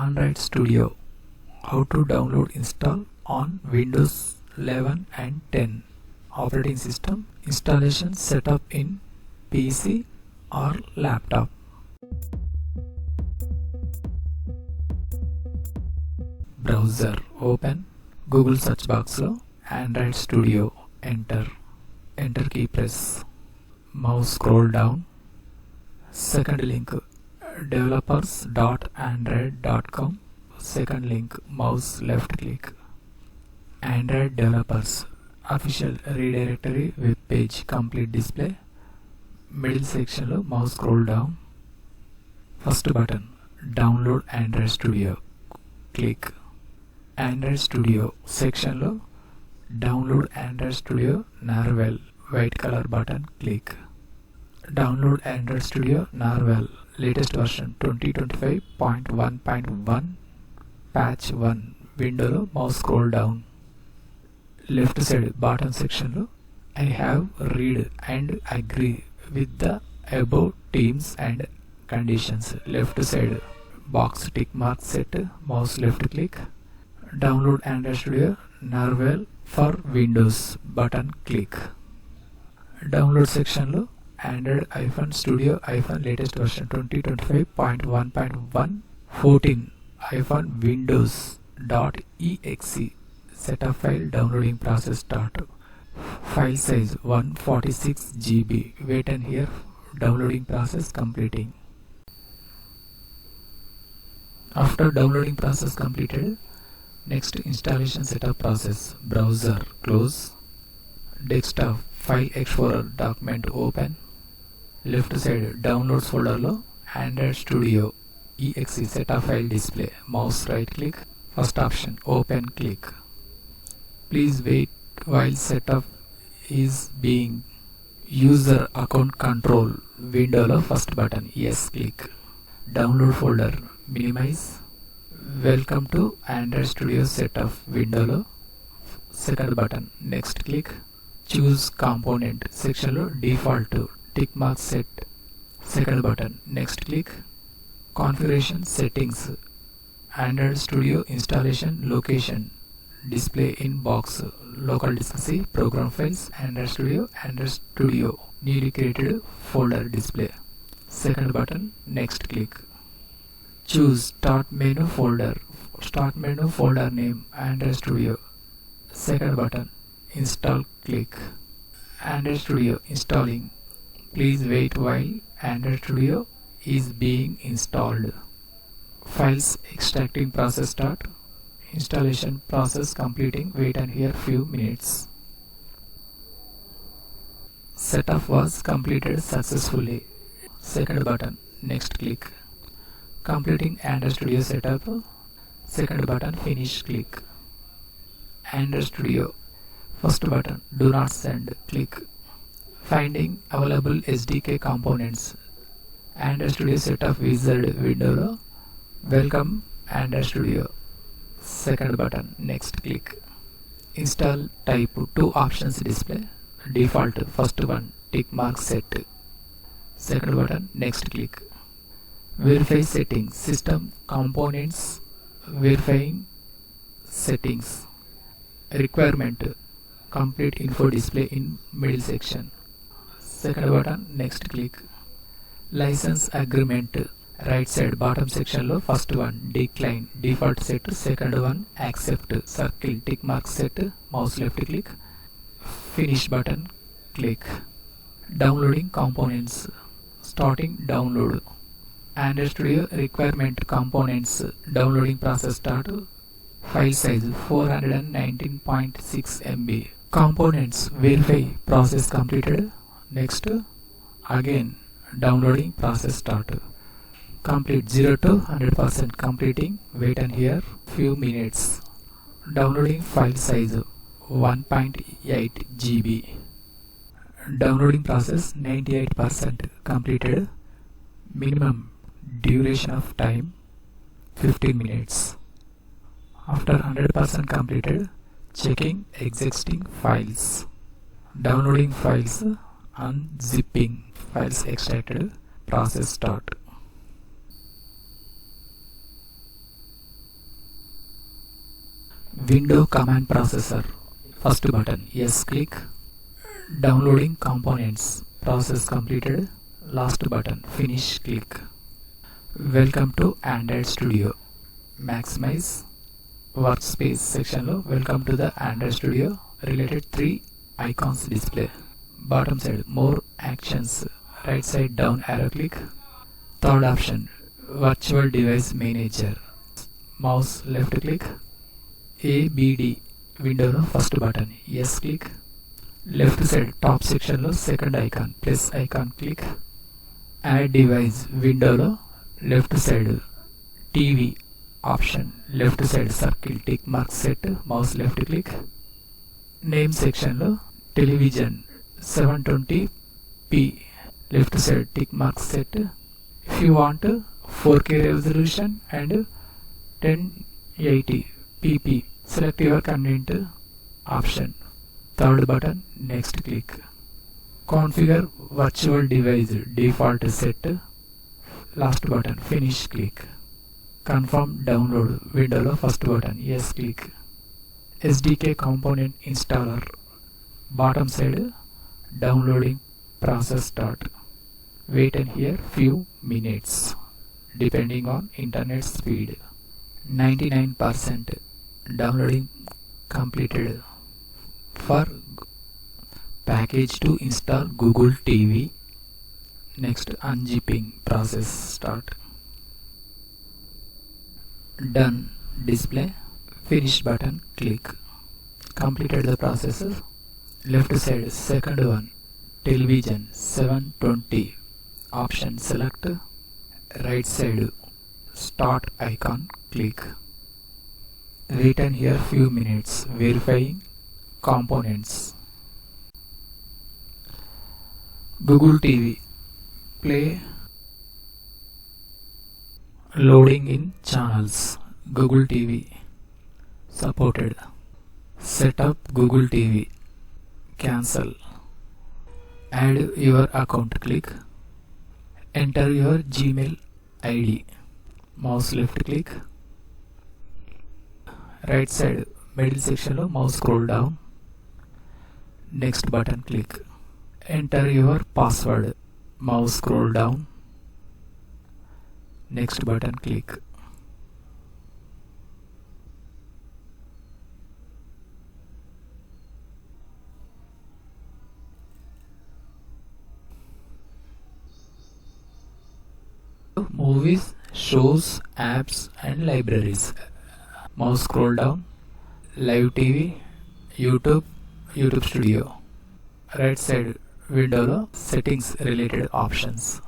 Android Studio. How to download install on Windows 11 and 10 operating system. Installation setup in PC or laptop. Browser open. Google search box lo Android Studio enter key press. Mouse scroll down. Second link developers.android.com. Second link mouse left click. Android developers official redirectory web page complete display. Middle section lo mouse scroll down. First button download Android Studio click. Android Studio section lo download Android Studio Narwhal white color button click. Download Android Studio Narwhal latest version 2025.1.1 patch 1 window lo mouse scroll down. Left side bottom section lo I have read and agree with the above terms and conditions. Left side box tick mark set mouse left click. Download Android Studio Narwhal for Windows button click. Download section lo Android Studio latest version 2025.1.1 14 Windows.exe setup file downloading process start. File size 146 GB. Wait and hear downloading process completing. After downloading process completed, next installation setup process. Browser close. Desktop file explorer document open. Left side downloads folder lo Android Studio exe setup file display. Mouse right click. First option open click. Please wait while setup is being. User account control window lo first button yes click. Download folder minimize. Welcome to Android Studio setup window lo second button next click. Choose component section lo default tick mark set second button next click. Configuration settings Android Studio installation location display in box local disk C program files Android Studio newly created folder display second button next click. Choose start menu folder name Android Studio second button install click. Android Studio installing. Please wait while Android Studio is being installed. Files extracting process start. Installation process completing. Wait and hear few minutes. Setup was completed successfully. Second button next click. Completing Android Studio setup. Second button finish click. Android Studio first button do not send click. Finding available SDK components Android Studio setup wizard window lo welcome Android Studio second button next click. Install type two options display. Default first one tick mark set second button next click. Verify settings system components verifying settings requirement complete info display in middle section second button next click. License agreement right side bottom section lo first one decline default set second one accept circle tick mark set mouse left click. Finish button click. Downloading components starting download. Android Studio requirement components downloading process start. File size 419.6 MB. Components verify process completed. Next again downloading process start. Complete 0 to 100% completing. Wait and hear few minutes. Downloading file size 1.8 GB. Downloading process 98% completed. Minimum duration of time 15 minutes. After 100% completed, checking existing files. Downloading files, unzipping files extracted, process start. window command processor, first button, yes click. Downloading components, process completed, last button, finish click. Welcome to Android Studio. Maximize workspace section lo welcome to the Android Studio related 3 icons display. Bottom side more actions, right side down arrow click. Third option virtual device manager, mouse left click. ABD window lo first button, yes click. Left side top section lo second icon, plus icon click. Add device window lo left side TV option, left side circle tick mark set, mouse left click. Name section lo television 720p, left side tick mark set. If you want 4K resolution and 1080p, select your convenient option. Third button, next click. Configure virtual device default set, last button, finish click. Confirm download window lo first button, yes click. SDK component installer, bottom side downloading process start. Wait and here few minutes depending on internet speed. 99% downloading completed. For package to install Google TV, next unzipping process start. Done display, finish button click. Completed the processes. Left side second one, television 720 option select. Right side start icon click. Wait and here few minutes verifying components. Google TV play, loading in channels. Google TV supported. Set up Google TV, cancel. Add your account click. Enter your Gmail ID, mouse left click. Right side middle section lo mouse scroll down, next button click. Enter your password, mouse scroll down, next button click. Movies, shows, apps and libraries, mouse scroll down, live TV, YouTube Studio. Right side window lo settings related options.